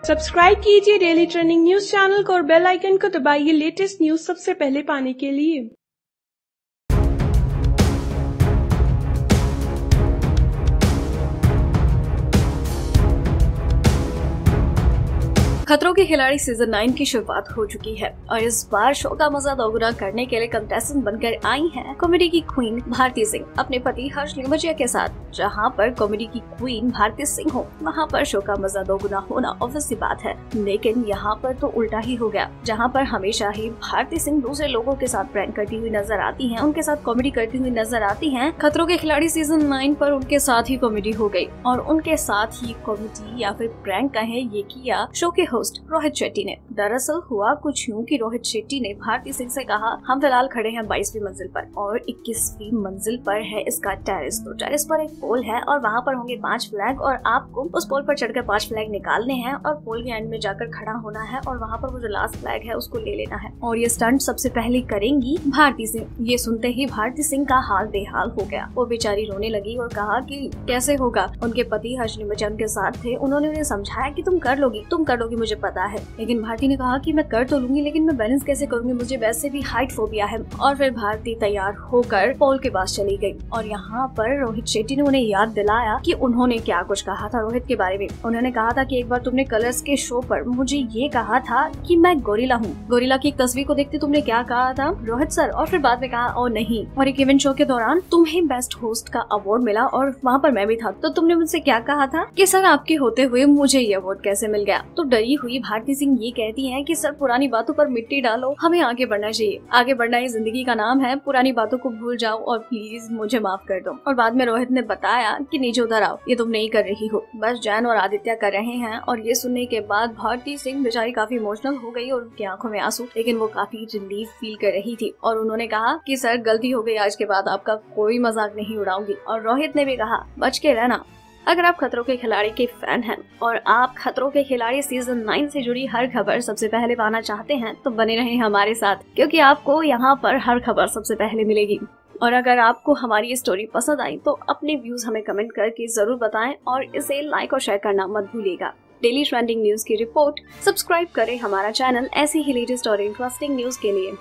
Subscribe कीजिए daily trending news channel को और बेल आइकन को दबाइए लेटेस्ट न्यूज सबसे पहले पाने के लिए। खतरों के खिलाड़ी सीजन 9 की शुरुआत हो चुकी है और इस बार शो का मजा दोगुना करने के लिए कंटेस्टेंट बनकर आई हैं कॉमेडी की क्वीन भारती सिंह अपने पति हर्ष लिमचिया के साथ। जहां पर कॉमेडी की क्वीन भारती सिंह हो वहां पर शो का मजा दोगुना होना ऑब्वियस सी बात है, लेकिन यहाँ पर तो उल्टा ही हो गया। जहाँ पर हमेशा ही भारती सिंह दूसरे लोगों के साथ प्रैंक करती हुई नजर आती है, उनके साथ कॉमेडी करती हुई नजर आती है, खतरों के खिलाड़ी सीजन 9 पर उनके साथ ही कॉमेडी हो गयी और उनके साथ ही कॉमेडी या फिर प्रैंक कहे ये किया शो के होस्ट रोहित शेट्टी ने। दरअसल हुआ कुछ यूँ कि रोहित शेट्टी ने भारती सिंह से कहा, हम फिलहाल खड़े हैं 22वीं मंजिल पर और 21वीं मंजिल पर है इसका टेरेस। तो टेरेस पर एक पोल है और वहाँ पर होंगे 5 फ्लैग और आपको उस पोल पर चढ़कर 5 फ्लैग निकालने हैं और पोल के एंड में जाकर खड़ा होना है और वहाँ पर वो जो लास्ट फ्लैग है उसको ले लेना है और ये स्टंट सबसे पहले करेंगी भारती सिंह। ये सुनते ही भारती सिंह का हाल बेहाल हो गया। वो बेचारी रोने लगी और कहा कि कैसे होगा। उनके पति हर्ष लिमचिया उनके साथ थे, उन्होंने उन्हें समझाया कि तुम कर लोगी मुझे पता है। लेकिन भारती ने कहा कि मैं कर तो लूंगी लेकिन मैं बैलेंस कैसे करूंगी, मुझे वैसे भी हाइट फोबिया है। और फिर भारती तैयार होकर पोल के पास चली गई और यहाँ पर रोहित शेट्टी ने उन्हें याद दिलाया कि उन्होंने क्या कुछ कहा था रोहित के बारे में। उन्होंने कहा था कि एक बार तुमने कलर्स के शो पर मुझे ये कहा था कि मैं गोरिल्ला हूँ। गोरिल्ला की एक तस्वीर को देखते तुमने क्या कहा था रोहित सर, और फिर बाद में कहा ओ नहीं। और एक इवेंट शो के दौरान तुम्हें बेस्ट होस्ट का अवार्ड मिला और वहाँ पर मैं भी था, तो तुमने मुझसे क्या कहा था कि सर आपके होते हुए मुझे ये अवार्ड कैसे मिल गया। तो डरी हुई भारती सिंह ये कहती हैं कि सर पुरानी बातों पर मिट्टी डालो, हमें आगे बढ़ना चाहिए। आगे बढ़ना ही जिंदगी का नाम है, पुरानी बातों को भूल जाओ और प्लीज मुझे माफ कर दो। और बाद में रोहित ने बताया कि नीचे उधर आओ, ये तुम नहीं कर रही हो, बस जैन और आदित्य कर रहे हैं। और ये सुनने के बाद भारती सिंह बेचारी काफी इमोशनल हो गई और उनकी आंखों में आंसू, लेकिन वो काफी रिलीफ फील कर रही थी। और उन्होंने कहा कि सर गलती हो गई, आज के बाद आपका कोई मजाक नहीं उड़ाऊंगी। और रोहित ने भी कहा बच के रहना। अगर आप खतरों के खिलाड़ी के फैन हैं और आप खतरों के खिलाड़ी सीजन 9 से जुड़ी हर खबर सबसे पहले पाना चाहते हैं तो बने रहें हमारे साथ, क्योंकि आपको यहाँ पर हर खबर सबसे पहले मिलेगी। और अगर आपको हमारी ये स्टोरी पसंद आई तो अपने व्यूज हमें कमेंट करके जरूर बताएं और इसे लाइक और शेयर करना मत भूलिएगा। डेली ट्रेंडिंग न्यूज की रिपोर्ट सब्सक्राइब करें हमारा चैनल ऐसी ही लेटेस्ट और इंटरेस्टिंग न्यूज के लिए।